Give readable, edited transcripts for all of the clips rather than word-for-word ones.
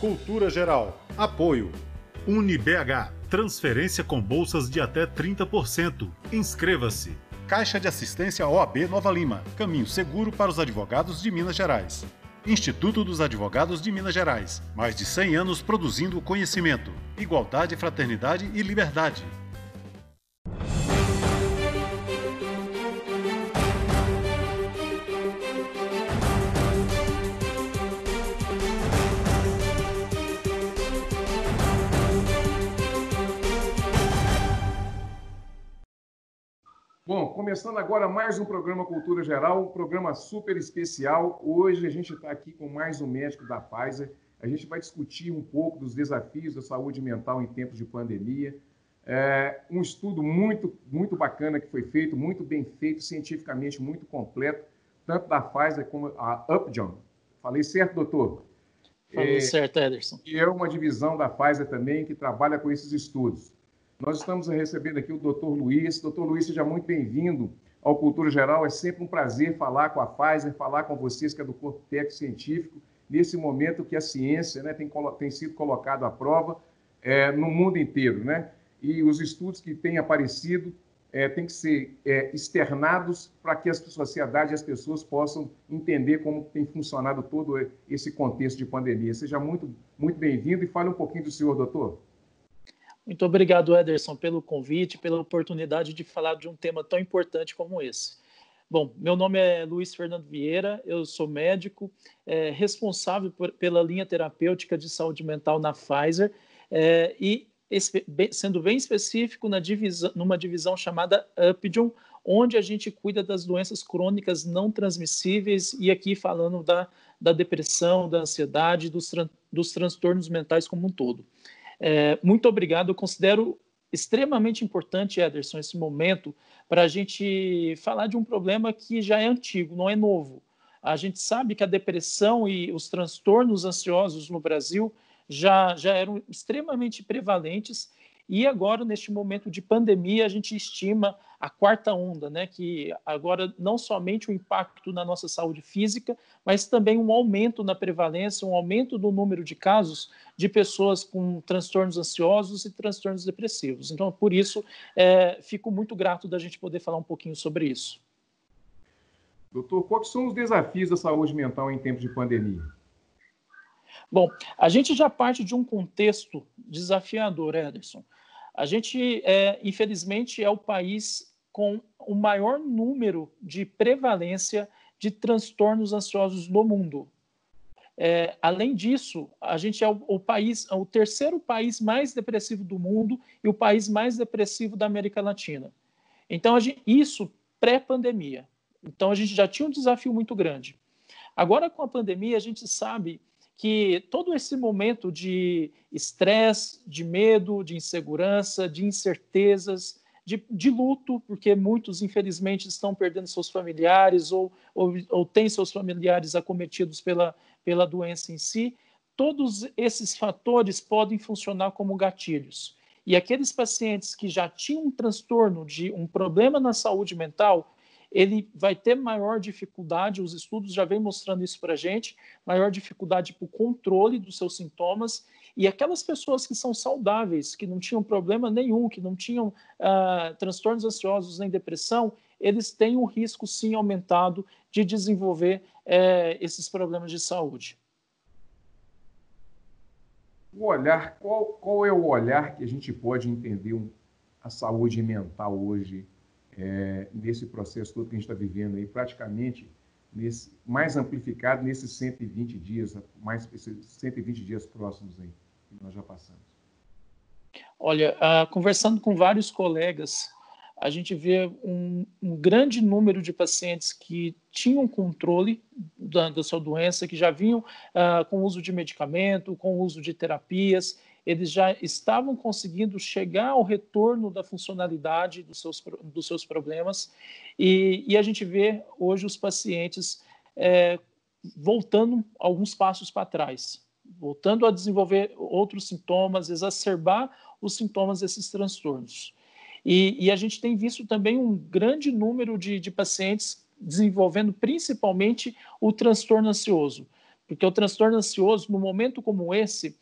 Cultura Geral. Apoio. UniBH. Transferência com bolsas de até 30%. Inscreva-se. Caixa de Assistência OAB Nova Lima. Caminho seguro para os advogados de Minas Gerais. Instituto dos Advogados de Minas Gerais. Mais de 100 anos produzindo conhecimento, igualdade, fraternidade e liberdade. Bom, começando agora mais um programa Cultura Geral, um programa super especial. Hoje a gente está aqui com mais um médico da Pfizer. A gente vai discutir um pouco dos desafios da saúde mental em tempos de pandemia. Um estudo muito bacana que foi feito, muito bem feito, cientificamente muito completo, tanto da Pfizer como a Upjohn. Falei certo, doutor? Falou certo, Ederson. E é uma divisão da Pfizer também que trabalha com esses estudos. Nós estamos recebendo aqui o Dr. Luiz. Dr. Luiz, seja muito bem-vindo ao Cultura Geral. É sempre um prazer falar com a Pfizer, falar com vocês, que é do Corpo Técnico Científico, nesse momento que a ciência, né, tem sido colocada à prova no mundo inteiro, né? E os estudos que têm aparecido têm que ser externados para que a sociedade e as pessoas possam entender como tem funcionado todo esse contexto de pandemia. Seja muito bem-vindo e fale um pouquinho do senhor, doutor. Muito obrigado, Ederson, pelo convite, pela oportunidade de falar de um tema tão importante como esse. Bom, meu nome é Luiz Fernando Vieira, eu sou médico, responsável pela linha terapêutica de saúde mental na Pfizer e, sendo bem específico, numa divisão chamada Upjohn, onde a gente cuida das doenças crônicas não transmissíveis e aqui falando da depressão, da ansiedade, dos transtornos mentais como um todo. Muito obrigado. Eu considero extremamente importante, Ederson, esse momento para a gente falar de um problema que já é antigo, não é novo. A gente sabe que a depressão e os transtornos ansiosos no Brasil já eram extremamente prevalentes e agora, neste momento de pandemia, a gente estima a quarta onda, né? Que agora não somente o impacto na nossa saúde física, mas também um aumento na prevalência, um aumento do número de casos de pessoas com transtornos ansiosos e transtornos depressivos. Então, por isso, fico muito grato da gente poder falar um pouquinho sobre isso. Doutor, quais são os desafios da saúde mental em tempos de pandemia? Bom, a gente já parte de um contexto desafiador, Ederson. A gente, infelizmente, é o país com o maior número de prevalência de transtornos ansiosos no mundo. Além disso, a gente é o terceiro país mais depressivo do mundo e o país mais depressivo da América Latina. Então, isso pré-pandemia. Então, a gente já tinha um desafio muito grande. Agora, com a pandemia, a gente sabe que todo esse momento de estresse, de medo, de insegurança, de incertezas, de luto, porque muitos, infelizmente, estão perdendo seus familiares ou têm seus familiares acometidos pela doença em si, todos esses fatores podem funcionar como gatilhos. E aqueles pacientes que já tinham um transtorno, um problema na saúde mental, ele vai ter maior dificuldade, os estudos já vêm mostrando isso para a gente, maior dificuldade para o controle dos seus sintomas, e aquelas pessoas que são saudáveis, que não tinham problema nenhum, que não tinham transtornos ansiosos nem depressão, eles têm um risco, sim, aumentado de desenvolver esses problemas de saúde. O olhar, qual é o olhar que a gente pode entender a saúde mental hoje, nesse processo todo que a gente está vivendo aí, praticamente mais amplificado nesses 120 dias, esses 120 dias próximos aí, que nós já passamos? Olha, conversando com vários colegas, a gente vê um grande número de pacientes que tinham controle da sua doença, que já vinham com o uso de medicamento, com o uso de terapias, eles já estavam conseguindo chegar ao retorno da funcionalidade dos seus problemas, e a gente vê hoje os pacientes voltando alguns passos para trás, voltando a desenvolver outros sintomas, exacerbar os sintomas desses transtornos. E a gente tem visto também um grande número de pacientes desenvolvendo principalmente o transtorno ansioso. Porque o transtorno ansioso, no momento como esse,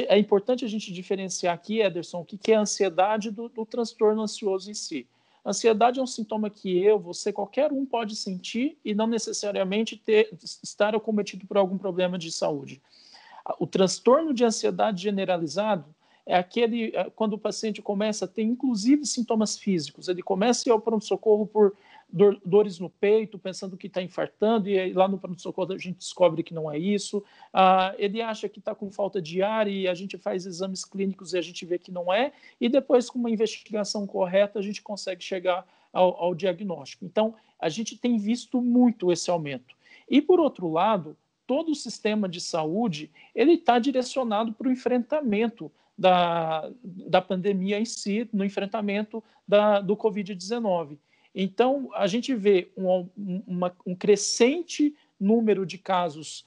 é importante a gente diferenciar aqui, Ederson, o que é a ansiedade do transtorno ansioso em si. A ansiedade é um sintoma que você, qualquer um pode sentir e não necessariamente estar acometido por algum problema de saúde. O transtorno de ansiedade generalizado é aquele quando o paciente começa a ter, inclusive, sintomas físicos. Ele começa a ir ao pronto-socorro por dores no peito, pensando que está infartando, e aí, lá no pronto-socorro a gente descobre que não é isso. Ele acha que está com falta de ar e a gente faz exames clínicos e a gente vê que não é, e depois, com uma investigação correta, a gente consegue chegar ao diagnóstico. Então, a gente tem visto muito esse aumento. E, por outro lado, todo o sistema de saúde ele está direcionado para o enfrentamento da pandemia em si, no enfrentamento do Covid-19. Então, a gente vê um crescente número de casos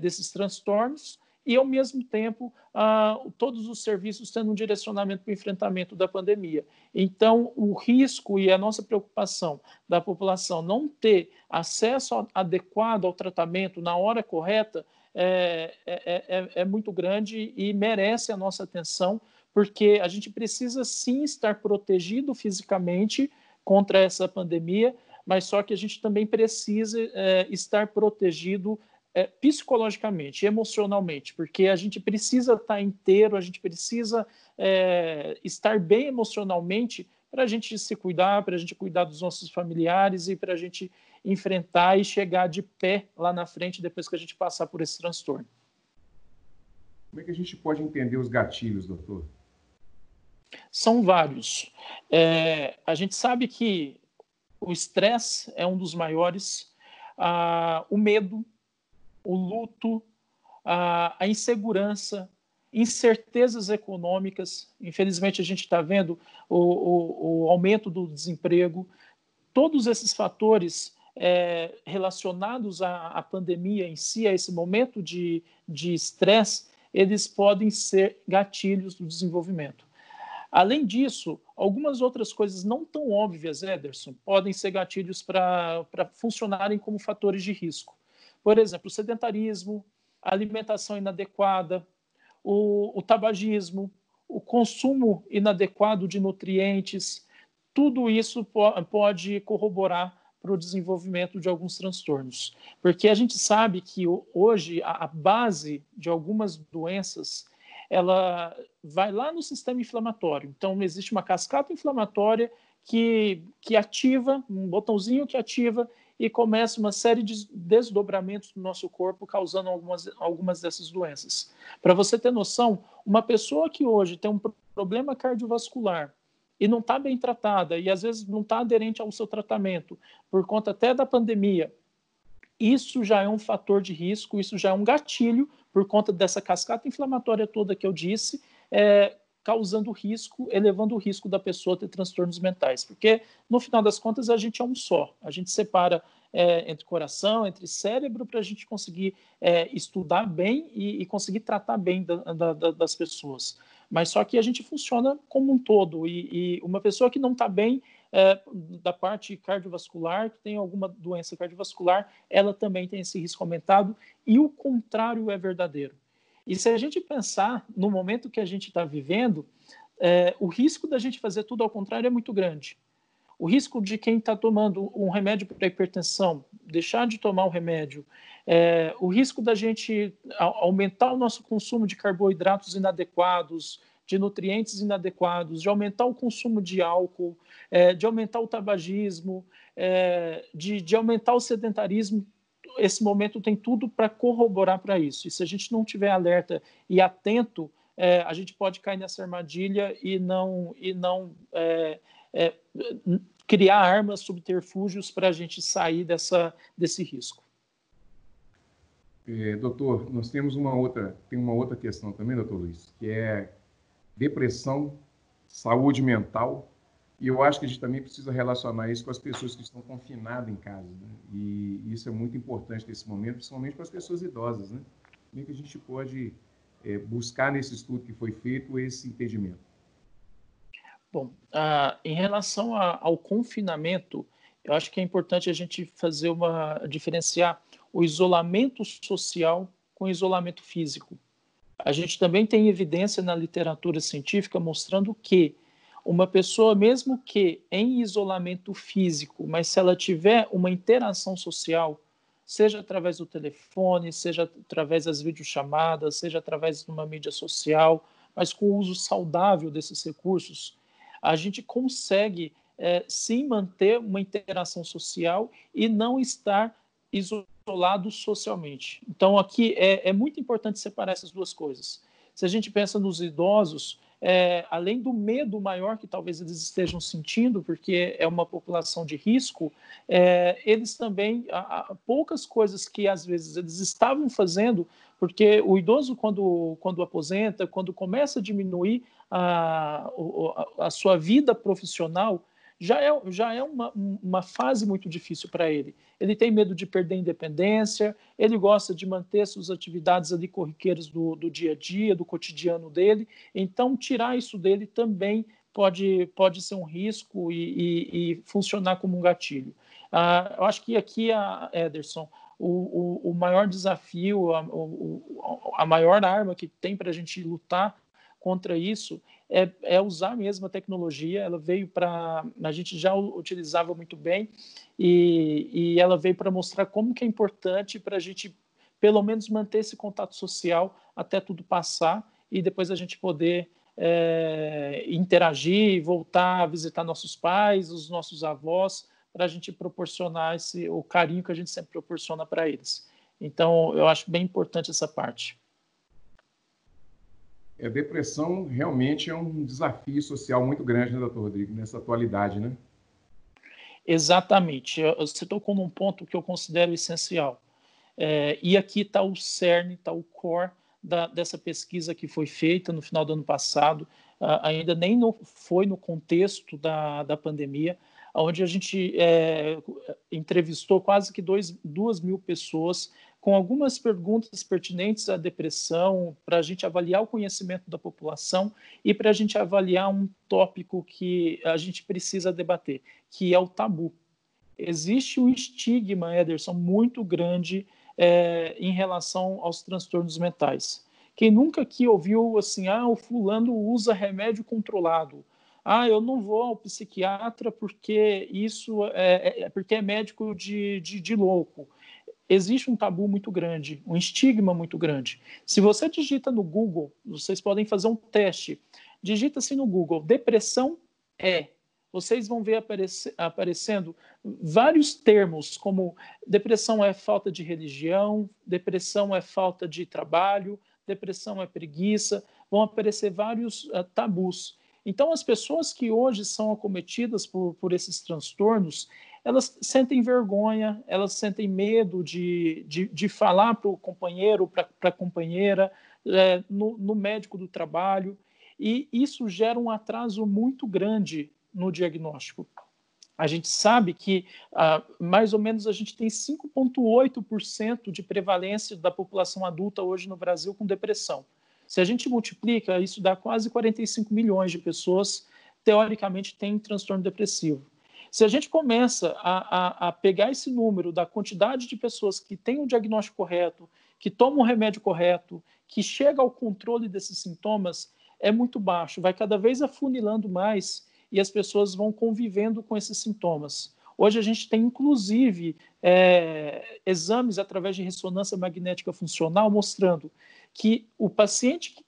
desses transtornos e, ao mesmo tempo, todos os serviços tendo um direcionamento para o enfrentamento da pandemia. Então, o risco e a nossa preocupação da população não ter acesso adequado ao tratamento na hora correta é muito grande e merece a nossa atenção, porque a gente precisa, sim, estar protegido fisicamente contra essa pandemia, mas só que a gente também precisa estar protegido psicologicamente, emocionalmente, porque a gente precisa estar inteiro, a gente precisa estar bem emocionalmente para a gente se cuidar, para a gente cuidar dos nossos familiares e para a gente enfrentar e chegar de pé lá na frente depois que a gente passar por esse transtorno. Como é que a gente pode entender os gatilhos, doutor? São vários. A gente sabe que o estresse é um dos maiores, o medo, o luto, a insegurança, incertezas econômicas. Infelizmente, a gente está vendo o aumento do desemprego. Todos esses fatores relacionados à pandemia em si, a esse momento de estresse, eles podem ser gatilhos do desenvolvimento. Além disso, algumas outras coisas não tão óbvias, Ederson, podem ser gatilhos para funcionarem como fatores de risco. Por exemplo, o sedentarismo, a alimentação inadequada, o tabagismo, o consumo inadequado de nutrientes, tudo isso pode corroborar para o desenvolvimento de alguns transtornos. Porque a gente sabe que hoje a base de algumas doenças ela vai lá no sistema inflamatório. Então, existe uma cascata inflamatória que ativa, um botãozinho que ativa e começa uma série de desdobramentos no nosso corpo, causando algumas dessas doenças. Para você ter noção, uma pessoa que hoje tem um problema cardiovascular e não está bem tratada, e às vezes não está aderente ao seu tratamento, por conta até da pandemia, isso já é um fator de risco, isso já é um gatilho por conta dessa cascata inflamatória toda que eu disse, causando risco, elevando o risco da pessoa ter transtornos mentais. Porque, no final das contas, a gente é um só. A gente separa entre coração, entre cérebro, para a gente conseguir estudar bem e conseguir tratar bem das pessoas. Mas só que a gente funciona como um todo. E uma pessoa que não está bem da parte cardiovascular, que tem alguma doença cardiovascular, ela também tem esse risco aumentado, e o contrário é verdadeiro. E se a gente pensar no momento que a gente está vivendo, o risco da gente fazer tudo ao contrário é muito grande. O risco de quem está tomando um remédio para hipertensão deixar de tomar o remédio, o risco da gente aumentar o nosso consumo de carboidratos inadequados, de nutrientes inadequados, de aumentar o consumo de álcool, de aumentar o tabagismo, de aumentar o sedentarismo, esse momento tem tudo para corroborar para isso. E se a gente não tiver alerta e atento, a gente pode cair nessa armadilha e não criar armas, subterfúgios para a gente sair desse risco. Doutor, nós temos uma outra questão também, doutor Luiz, que é depressão, saúde mental, e eu acho que a gente também precisa relacionar isso com as pessoas que estão confinadas em casa, né? E isso é muito importante nesse momento, principalmente para as pessoas idosas, né? Como é que a gente pode buscar nesse estudo que foi feito esse entendimento? Bom, em relação ao confinamento, eu acho que é importante a gente diferenciar o isolamento social com isolamento físico. A gente também tem evidência na literatura científica mostrando que uma pessoa, mesmo que em isolamento físico, mas se ela tiver uma interação social, seja através do telefone, seja através das videochamadas, seja através de uma mídia social, mas com o uso saudável desses recursos, a gente consegue sim manter uma interação social e não estar isolado socialmente. Então, aqui é muito importante separar essas duas coisas. Se a gente pensa nos idosos, além do medo maior que talvez eles estejam sentindo, porque é uma população de risco, eles também, há poucas coisas que às vezes eles estavam fazendo, porque o idoso, quando aposenta, quando começa a diminuir a sua vida profissional, já é uma fase muito difícil para ele. Ele tem medo de perder a independência, ele gosta de manter suas atividades ali corriqueiras do dia a dia, do cotidiano dele, então tirar isso dele também pode ser um risco e funcionar como um gatilho. Eu acho que aqui, Ederson, o maior desafio, a maior arma que tem para a gente lutar contra isso é usar mesmo a tecnologia. Ela veio a gente já utilizava muito bem e ela veio para mostrar como que é importante para a gente pelo menos manter esse contato social até tudo passar e depois a gente poder interagir, voltar a visitar nossos pais, os nossos avós, para a gente proporcionar o carinho que a gente sempre proporciona para eles. Então, eu acho bem importante essa parte. A depressão realmente é um desafio social muito grande, né, doutor Rodrigo, nessa atualidade, né? Exatamente. Você tocou num ponto que eu considero essencial. E aqui está o cerne, está o core dessa pesquisa que foi feita no final do ano passado, ainda nem foi no contexto da pandemia, onde a gente entrevistou quase que 2.000 pessoas com algumas perguntas pertinentes à depressão, para a gente avaliar o conhecimento da população e para a gente avaliar um tópico que a gente precisa debater, que é o tabu. Existe um estigma, Ederson, muito grande em relação aos transtornos mentais. Quem nunca aqui ouviu assim, o fulano usa remédio controlado. Eu não vou ao psiquiatra porque isso porque é médico de louco. Existe um tabu muito grande, um estigma muito grande. Se você digita no Google, vocês podem fazer um teste. Digita assim no Google, depressão vocês vão ver aparecendo vários termos, como depressão é falta de religião, depressão é falta de trabalho, depressão é preguiça, vão aparecer vários tabus. Então, as pessoas que hoje são acometidas por esses transtornos, elas sentem vergonha, elas sentem medo de falar para o companheiro, para a companheira, no médico do trabalho, e isso gera um atraso muito grande no diagnóstico. A gente sabe que mais ou menos a gente tem 5,8% de prevalência da população adulta hoje no Brasil com depressão. Se a gente multiplica, isso dá quase 45 milhões de pessoas, teoricamente, têm transtorno depressivo. Se a gente começa a pegar esse número da quantidade de pessoas que têm o diagnóstico correto, que tomam o remédio correto, que chega ao controle desses sintomas, é muito baixo, vai cada vez afunilando mais e as pessoas vão convivendo com esses sintomas. Hoje a gente tem, inclusive, exames através de ressonância magnética funcional mostrando que o paciente que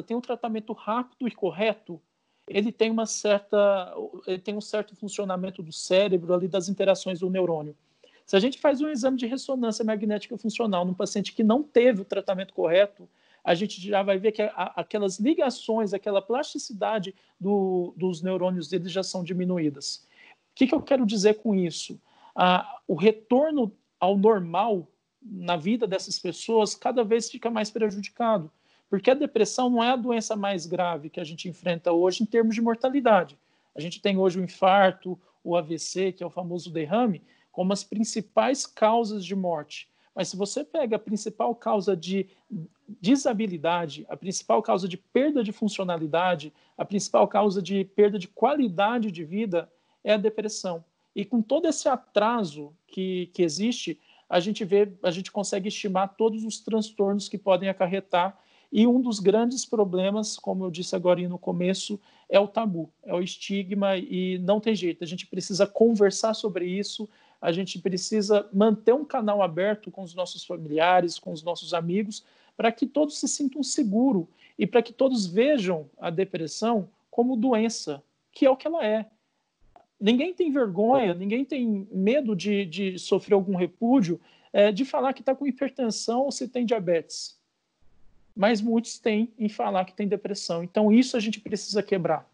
tem um tratamento rápido e correto, ele tem um certo funcionamento do cérebro, ali das interações do neurônio. Se a gente faz um exame de ressonância magnética funcional num paciente que não teve o tratamento correto, a gente já vai ver que aquelas ligações, aquela plasticidade dos neurônios deles já são diminuídas. O que eu quero dizer com isso? O retorno ao normal na vida dessas pessoas cada vez fica mais prejudicado, porque a depressão não é a doença mais grave que a gente enfrenta hoje em termos de mortalidade. A gente tem hoje o infarto, o AVC, que é o famoso derrame, como as principais causas de morte. Mas se você pega a principal causa de desabilidade, a principal causa de perda de funcionalidade, a principal causa de perda de qualidade de vida é a depressão. E com todo esse atraso que existe, a gente consegue estimar todos os transtornos que podem acarretar. E um dos grandes problemas, como eu disse agora no começo, é o tabu, é o estigma, e não tem jeito. A gente precisa conversar sobre isso, a gente precisa manter um canal aberto com os nossos familiares, com os nossos amigos, para que todos se sintam seguros e para que todos vejam a depressão como doença, que é o que ela é. Ninguém tem vergonha, ninguém tem medo de sofrer algum repúdio, de falar que está com hipertensão ou se tem diabetes. Mas muitos têm em falar que tem depressão. Então, isso a gente precisa quebrar.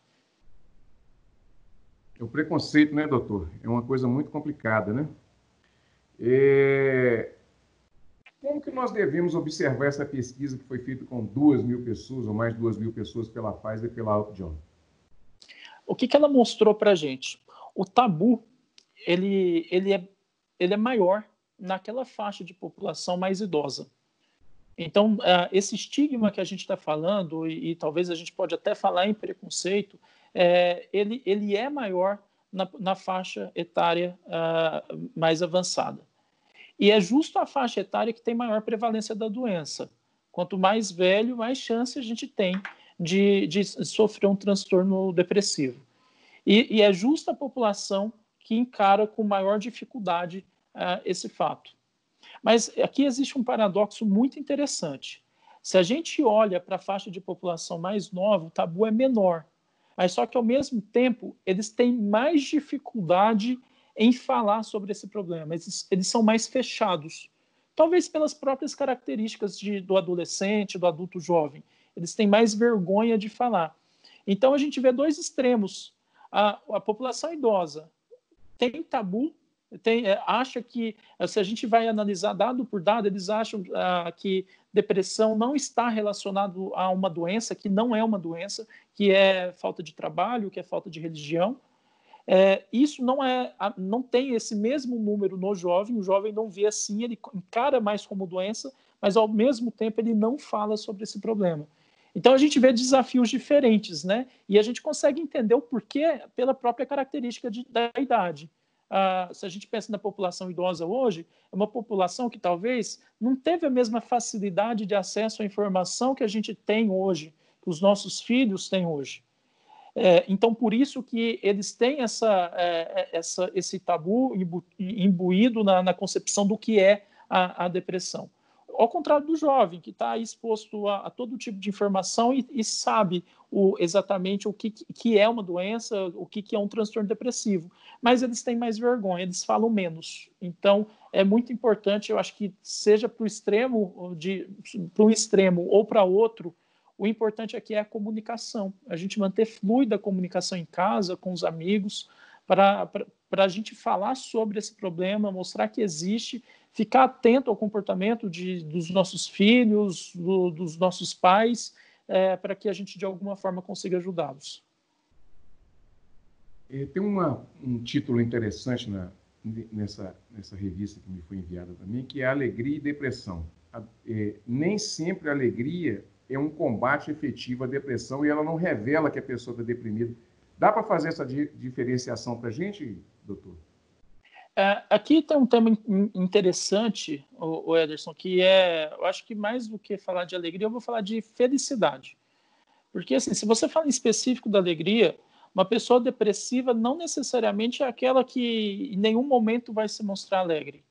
O preconceito, né, doutor? É uma coisa muito complicada, né? Como que nós devemos observar essa pesquisa que foi feita com 2.000 pessoas, ou mais de 2.000 pessoas pela Pfizer e pela Upjohn? O que ela mostrou para a gente? O tabu, ele é maior naquela faixa de população mais idosa. Então, esse estigma que a gente está falando, e talvez a gente pode até falar em preconceito, ele é maior na faixa etária mais avançada. E é justo a faixa etária que tem maior prevalência da doença. Quanto mais velho, mais chance a gente tem de sofrer um transtorno depressivo. E é justo a população que encara com maior dificuldade esse fato. Mas aqui existe um paradoxo muito interessante. Se a gente olha para a faixa de população mais nova, o tabu é menor. Mas só que, ao mesmo tempo, eles têm mais dificuldade em falar sobre esse problema. Eles são mais fechados. Talvez pelas próprias características do adolescente, do adulto jovem. Eles têm mais vergonha de falar. Então, a gente vê dois extremos. A população idosa tem tabu, acha que, se a gente vai analisar dado por dado, eles acham que depressão não está relacionado a uma doença, que não é uma doença, que é falta de trabalho, que é falta de religião. Isso não tem esse mesmo número no jovem, o jovem não vê assim, ele encara mais como doença, mas ao mesmo tempo ele não fala sobre esse problema. Então a gente vê desafios diferentes, né? E a gente consegue entender o porquê pela própria característica da idade. Se a gente pensa na população idosa hoje, é uma população que talvez não teve a mesma facilidade de acesso à informação que a gente tem hoje, que os nossos filhos têm hoje. Então, por isso que eles têm esse tabu imbuído na concepção do que é a depressão. Ao contrário do jovem, que está exposto a todo tipo de informação e sabe exatamente o que é uma doença, o que é um transtorno depressivo. Mas eles têm mais vergonha, eles falam menos. Então, é muito importante, eu acho que seja para um extremo ou para outro, o importante aqui é a comunicação, a gente manter fluida a comunicação em casa, com os amigos, para a gente falar sobre esse problema, mostrar que existe, ficar atento ao comportamento dos nossos filhos, dos nossos pais, para que a gente, de alguma forma, consiga ajudá-los. Tem um título interessante nessa revista que me foi enviada também, que é Alegria e Depressão. Nem sempre a alegria é um combate efetivo à depressão e ela não revela que a pessoa está deprimida. Dá para fazer essa diferenciação para a gente, doutor? Aqui tem um tema interessante, o Ederson, que eu acho que mais do que falar de alegria, eu vou falar de felicidade. Porque, assim, se você fala em específico da alegria, uma pessoa depressiva não necessariamente é aquela que em nenhum momento vai se mostrar alegre.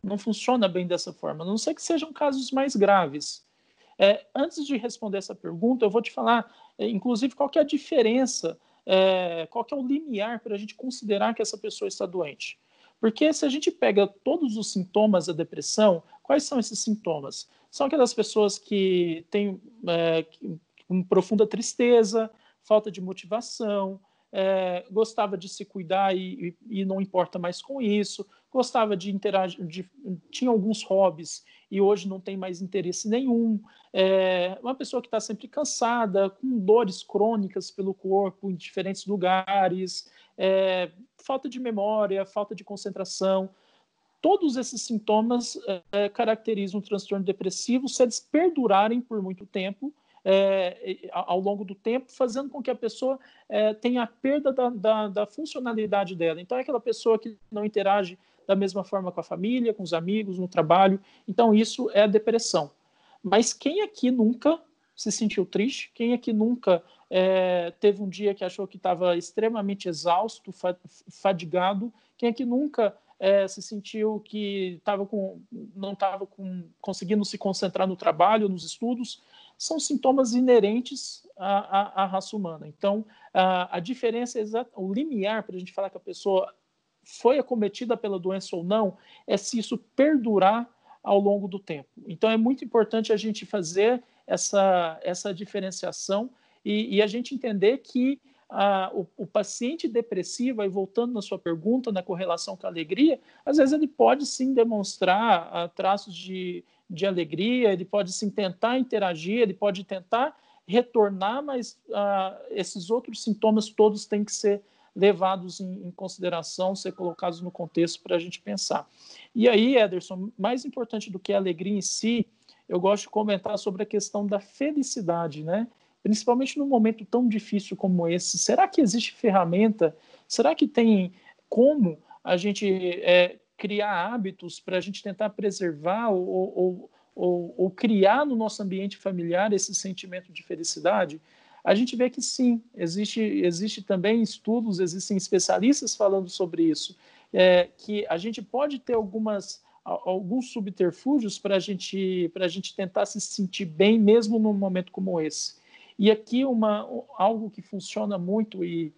Não funciona bem dessa forma, a não ser que sejam casos mais graves. Antes de responder essa pergunta, eu vou te falar, inclusive, qual que é a diferença, qual que é o limiar para a gente considerar que essa pessoa está doente. Porque se a gente pega todos os sintomas da depressão, quais são esses sintomas? São aquelas pessoas que têm profunda tristeza, falta de motivação, gostava de se cuidar e não importa mais com isso, gostava de interagir, tinha alguns hobbies e hoje não tem mais interesse nenhum, uma pessoa que está sempre cansada, com dores crônicas pelo corpo em diferentes lugares, falta de memória, falta de concentração. Todos esses sintomas caracterizam um transtorno depressivo se eles perdurarem por muito tempo, ao longo do tempo, fazendo com que a pessoa tenha a perda da funcionalidade dela. Então, é aquela pessoa que não interage da mesma forma com a família, com os amigos, no trabalho. Então, isso é a depressão. Mas quem aqui nunca se sentiu triste? Quem aqui nunca teve um dia que achou que estava extremamente exausto, fadigado? Quem aqui nunca se sentiu que não estava conseguindo se concentrar no trabalho, nos estudos? São sintomas inerentes à raça humana. Então, a diferença exata, o limiar para a gente falar que a pessoa foi acometida pela doença ou não, é se isso perdurar ao longo do tempo. Então, é muito importante a gente fazer essa diferenciação e a gente entender que o paciente depressivo, aí voltando na sua pergunta, na correlação com a alegria, às vezes ele pode sim demonstrar traços de alegria, ele pode sim tentar interagir, ele pode tentar retornar, mas esses outros sintomas todos têm que ser levados em consideração, ser colocados no contexto para a gente pensar. E aí, Ederson, mais importante do que a alegria em si, eu gosto de comentar sobre a questão da felicidade, né? Principalmente num momento tão difícil como esse. Será que existe ferramenta? Será que tem como a gente criar hábitos para a gente tentar preservar ou criar no nosso ambiente familiar esse sentimento de felicidade? A gente vê que sim, existe também estudos, existem especialistas falando sobre isso, que a gente pode ter alguns subterfúgios para a gente tentar se sentir bem mesmo num momento como esse. E aqui algo que funciona muito e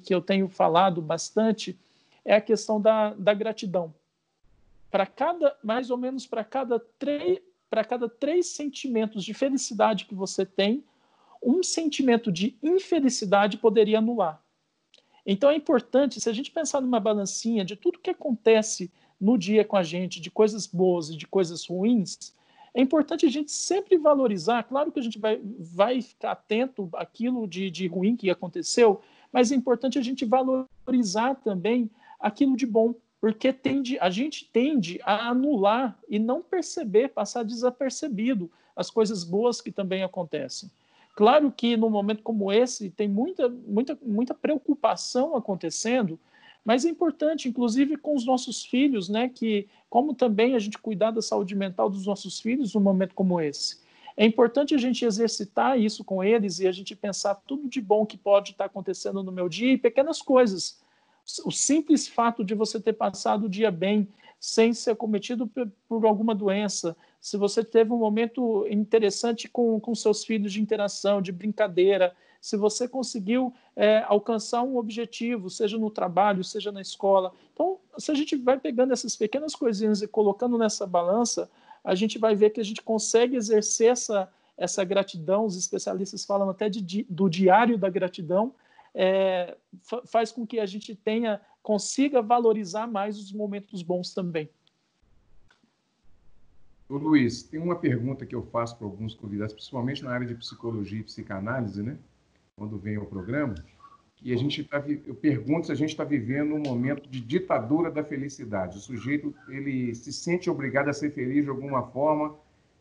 que eu tenho falado bastante é a questão da gratidão. Mais ou menos para cada três sentimentos de felicidade que você tem, um sentimento de infelicidade poderia anular. Então é importante, se a gente pensar numa balancinha de tudo que acontece no dia com a gente, de coisas boas e de coisas ruins, é importante a gente sempre valorizar. Claro que a gente vai ficar atento àquilo de ruim que aconteceu, mas é importante a gente valorizar também aquilo de bom, porque a gente tende a anular e não perceber, passar desapercebido as coisas boas que também acontecem. Claro que num momento como esse tem muita preocupação acontecendo, mas é importante, inclusive com os nossos filhos, né, que como também a gente cuidar da saúde mental dos nossos filhos num momento como esse. É importante a gente exercitar isso com eles e a gente pensar tudo de bom que pode estar acontecendo no meu dia e pequenas coisas. O simples fato de você ter passado o dia bem, sem ser acometido por alguma doença, se você teve um momento interessante com seus filhos de interação, de brincadeira, se você conseguiu alcançar um objetivo, seja no trabalho, seja na escola. Então, se a gente vai pegando essas pequenas coisinhas e colocando nessa balança, a gente vai ver que a gente consegue exercer essa gratidão. Os especialistas falam até do diário da gratidão, faz com que a gente consiga valorizar mais os momentos bons também. Ô, Luiz, tem uma pergunta que eu faço para alguns convidados, principalmente na área de psicologia e psicanálise, né? Quando vem ao programa, e eu pergunto se a gente está vivendo um momento de ditadura da felicidade. O sujeito ele se sente obrigado a ser feliz de alguma forma,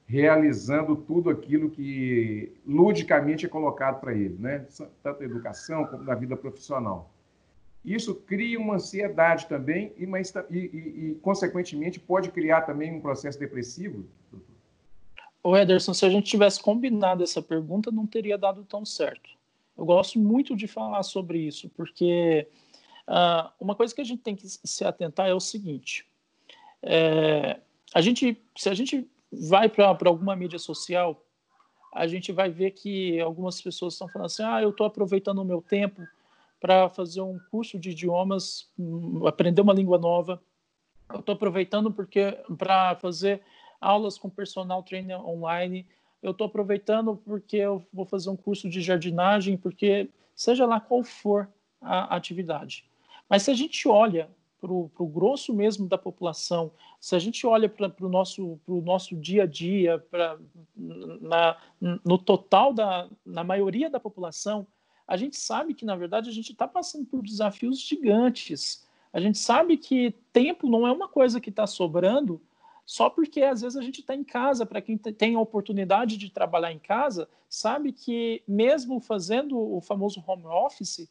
realizando tudo aquilo que ludicamente é colocado para ele, né? Tanto na educação como na vida profissional. Isso cria uma ansiedade também e consequentemente, pode criar também um processo depressivo? Ô Ederson, se a gente tivesse combinado essa pergunta, não teria dado tão certo. Eu gosto muito de falar sobre isso, porque uma coisa que a gente tem que se atentar é o seguinte. Se a gente vai para alguma mídia social, a gente vai ver que algumas pessoas estão falando assim, eu estou aproveitando o meu tempo para fazer um curso de idiomas, aprender uma língua nova. Eu estou aproveitando para fazer aulas com personal trainer online. Eu estou aproveitando porque eu vou fazer um curso de jardinagem, porque seja lá qual for a atividade. Mas se a gente olha para o grosso mesmo da população, se a gente olha para o nosso dia a dia, no total na maioria da população, a gente sabe que, na verdade, a gente está passando por desafios gigantes. A gente sabe que tempo não é uma coisa que está sobrando só porque, às vezes, a gente está em casa. Para quem tem a oportunidade de trabalhar em casa, sabe que, mesmo fazendo o famoso home office,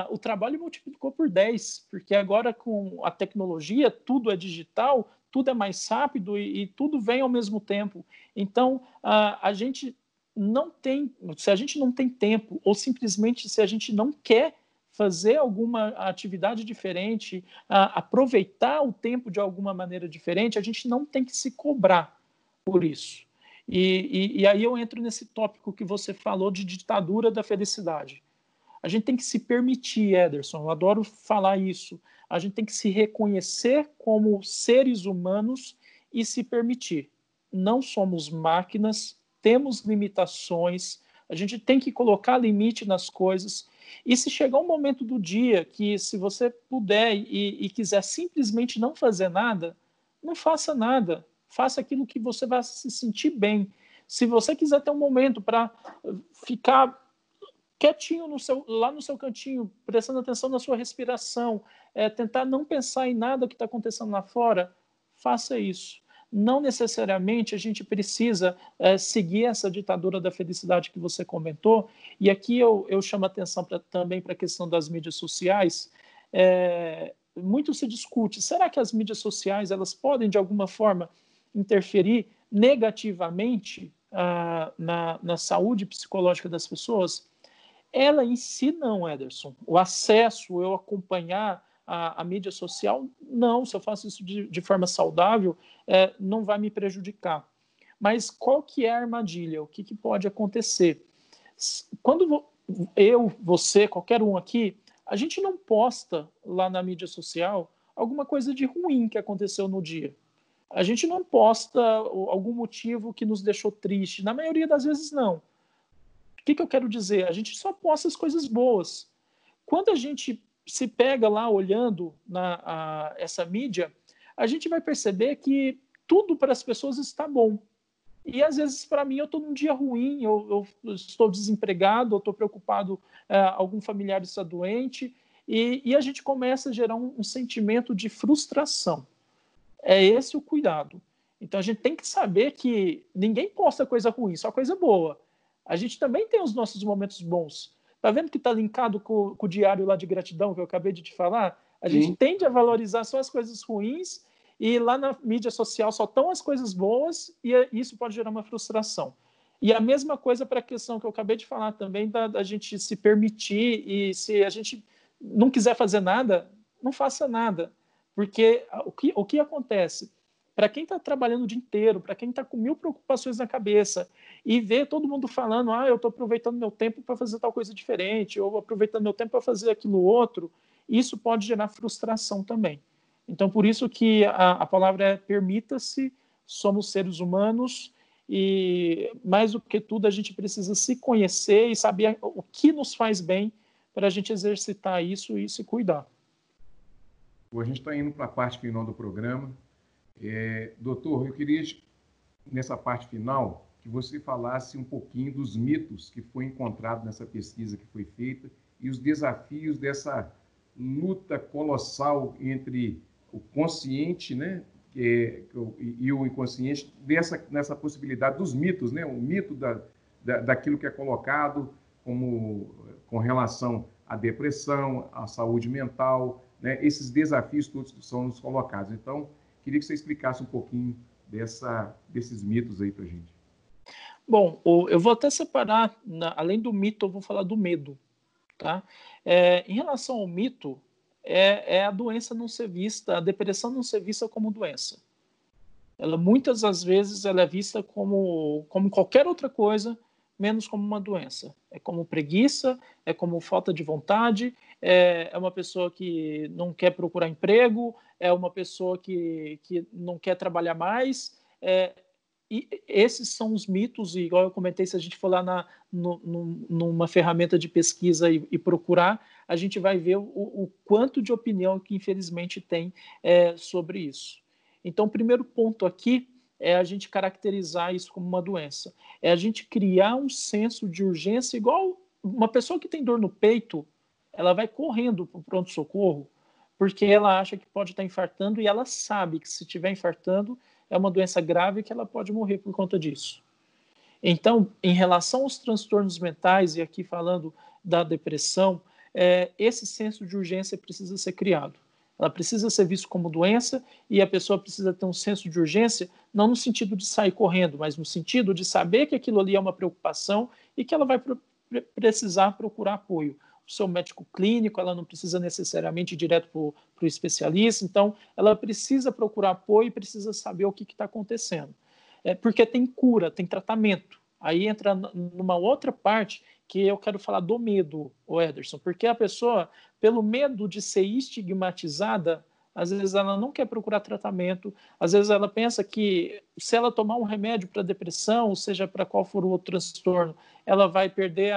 o trabalho multiplicou por 10, porque agora com a tecnologia, tudo é digital, tudo é mais rápido e tudo vem ao mesmo tempo. Então, a gente não tem, se a gente não tem tempo, ou simplesmente se a gente não quer fazer alguma atividade diferente, aproveitar o tempo de alguma maneira diferente, a gente não tem que se cobrar por isso. E aí eu entro nesse tópico que você falou de ditadura da felicidade. A gente tem que se permitir, Ederson, eu adoro falar isso, a gente tem que se reconhecer como seres humanos e se permitir. Não somos máquinas, temos limitações, a gente tem que colocar limite nas coisas. E se chegar um momento do dia que, se você puder e quiser simplesmente não fazer nada, não faça nada. Faça aquilo que você vai se sentir bem. Se você quiser ter um momento para ficar quietinho lá no seu cantinho, prestando atenção na sua respiração, tentar não pensar em nada que está acontecendo lá fora, faça isso. Não necessariamente a gente precisa seguir essa ditadura da felicidade que você comentou, e aqui eu chamo a atenção também para a questão das mídias sociais. Muito se discute, será que as mídias sociais elas podem, de alguma forma, interferir negativamente na saúde psicológica das pessoas? Ela em si não, Ederson. O acesso, eu acompanhar a mídia social, não. Se eu faço isso de forma saudável, não vai me prejudicar. Mas qual que é a armadilha? O que pode acontecer? Quando você, qualquer um aqui, a gente não posta lá na mídia social alguma coisa de ruim que aconteceu no dia. A gente não posta algum motivo que nos deixou triste. Na maioria das vezes, não. O que eu quero dizer? A gente só posta as coisas boas. Quando a gente se pega lá olhando essa mídia, a gente vai perceber que tudo para as pessoas está bom. E às vezes, para mim, eu estou num dia ruim, eu estou desempregado, eu estou preocupado, algum familiar está doente, e a gente começa a gerar um sentimento de frustração. É esse o cuidado. Então, a gente tem que saber que ninguém posta coisa ruim, só coisa boa. A gente também tem os nossos momentos bons. Tá vendo que está linkado com o diário lá de gratidão que eu acabei de te falar? A gente tende a valorizar só as coisas ruins e lá na mídia social só estão as coisas boas e isso pode gerar uma frustração. E a mesma coisa para a questão que eu acabei de falar também da gente se permitir, e se a gente não quiser fazer nada, não faça nada. Porque o que acontece? Para quem está trabalhando o dia inteiro, para quem está com 1000 preocupações na cabeça e vê todo mundo falando, eu estou aproveitando meu tempo para fazer tal coisa diferente, ou aproveitando meu tempo para fazer aquilo outro, isso pode gerar frustração também. Então, por isso que a palavra é permita-se, somos seres humanos e, mais do que tudo, a gente precisa se conhecer e saber o que nos faz bem para a gente exercitar isso e se cuidar. A gente está indo para a parte final do programa. Doutor, eu queria, nessa parte final, que você falasse um pouquinho dos mitos que foi encontrado nessa pesquisa que foi feita e os desafios dessa luta colossal entre o consciente, né, e o inconsciente, nessa possibilidade dos mitos, né, o mito daquilo que é colocado com relação à depressão, à saúde mental, né, esses desafios todos que são nos colocados. Então, queria que você explicasse um pouquinho desses mitos aí para a gente. Bom, eu vou até separar, além do mito, eu vou falar do medo. Tá? Em relação ao mito, é a doença não ser vista, a depressão não ser vista como doença. Ela, muitas das vezes, ela é vista como qualquer outra coisa, menos como uma doença. É como preguiça, é como falta de vontade, é uma pessoa que não quer procurar emprego, é uma pessoa que não quer trabalhar mais. E esses são os mitos, e igual eu comentei, se a gente for lá numa ferramenta de pesquisa e procurar, a gente vai ver o quanto de opinião que, infelizmente, tem sobre isso. Então, o primeiro ponto aqui é a gente caracterizar isso como uma doença. É a gente criar um senso de urgência, igual uma pessoa que tem dor no peito, ela vai correndo para o pronto-socorro, porque ela acha que pode estar infartando e ela sabe que se estiver infartando, é uma doença grave que ela pode morrer por conta disso. Então, em relação aos transtornos mentais, e aqui falando da depressão, esse senso de urgência precisa ser criado. Ela precisa ser vista como doença e a pessoa precisa ter um senso de urgência, não no sentido de sair correndo, mas no sentido de saber que aquilo ali é uma preocupação e que ela vai precisar procurar apoio. O seu médico clínico, ela não precisa necessariamente ir direto para o especialista, então ela precisa procurar apoio e precisa saber o que está acontecendo. Porque tem cura, tem tratamento. Aí entra numa outra parte que eu quero falar do medo, Ederson, porque a pessoa, pelo medo de ser estigmatizada, às vezes ela não quer procurar tratamento, às vezes ela pensa que se ela tomar um remédio para depressão, ou seja, para qual for o outro transtorno, ela vai perder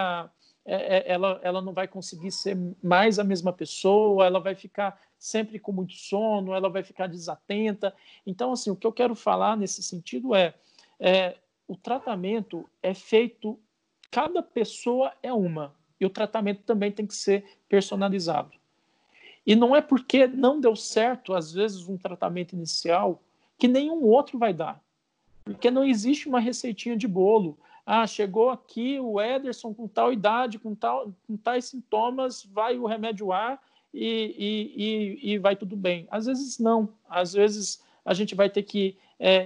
ela não vai conseguir ser mais a mesma pessoa, ela vai ficar sempre com muito sono, ela vai ficar desatenta. Então, assim, o que eu quero falar nesse sentido o tratamento é feito, cada pessoa é uma, e o tratamento também tem que ser personalizado. E não é porque não deu certo, às vezes, um tratamento inicial, que nenhum outro vai dar. Porque não existe uma receitinha de bolo. Chegou aqui o Ederson com tal idade, com tais sintomas, vai o remédio A e vai tudo bem. Às vezes não. Às vezes a gente vai ter que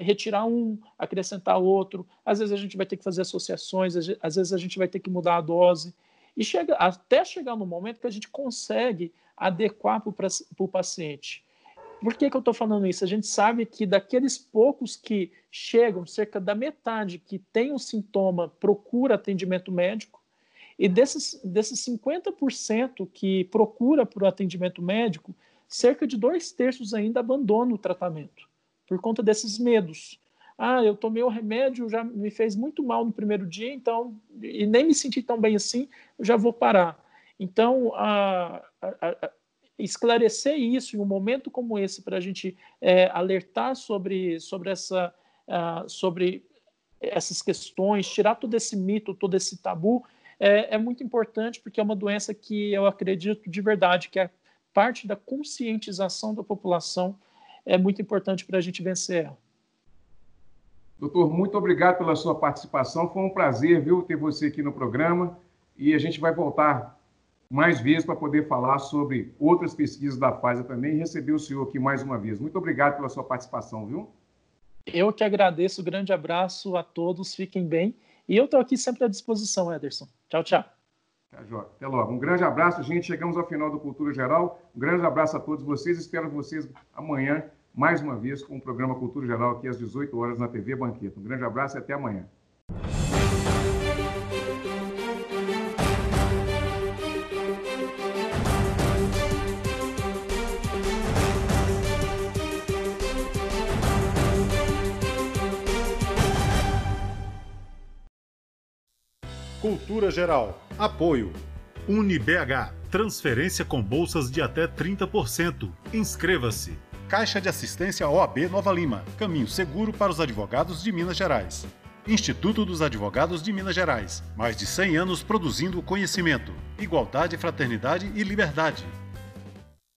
retirar um, acrescentar outro. Às vezes a gente vai ter que fazer associações, às vezes a gente vai ter que mudar a dose. E até chegar no momento que a gente consegue adequar para o paciente. Por que eu estou falando isso? A gente sabe que daqueles poucos que chegam, cerca da metade que tem um sintoma, procura atendimento médico, e desses 50% que procura por atendimento médico, cerca de 2/3 ainda abandonam o tratamento, por conta desses medos. Eu tomei o remédio, já me fez muito mal no primeiro dia, então, e nem me senti tão bem assim, eu já vou parar. Então, esclarecer isso em um momento como esse, para a gente alertar sobre essas questões, tirar todo esse mito, todo esse tabu, é muito importante, porque é uma doença que eu acredito de verdade que é parte da conscientização da população, é muito importante para a gente vencer ela. Doutor, muito obrigado pela sua participação, foi um prazer, ter você aqui no programa, e a gente vai voltar mais vezes para poder falar sobre outras pesquisas da Pfizer também e receber o senhor aqui mais uma vez. Muito obrigado pela sua participação, viu? Eu que agradeço, grande abraço a todos, fiquem bem. E eu estou aqui sempre à disposição, Ederson. Tchau, tchau. Até logo. Um grande abraço, gente. Chegamos ao final do Cultura Geral. Um grande abraço a todos vocês. Espero vocês amanhã, mais uma vez, com o programa Cultura Geral aqui às 18 horas na TV Banqueta. Um grande abraço e até amanhã. Cultura Geral. Apoio. UniBH. Transferência com bolsas de até 30%. Inscreva-se. Caixa de Assistência OAB Nova Lima. Caminho seguro para os advogados de Minas Gerais. Instituto dos Advogados de Minas Gerais. Mais de 100 anos produzindo conhecimento, igualdade, fraternidade e liberdade.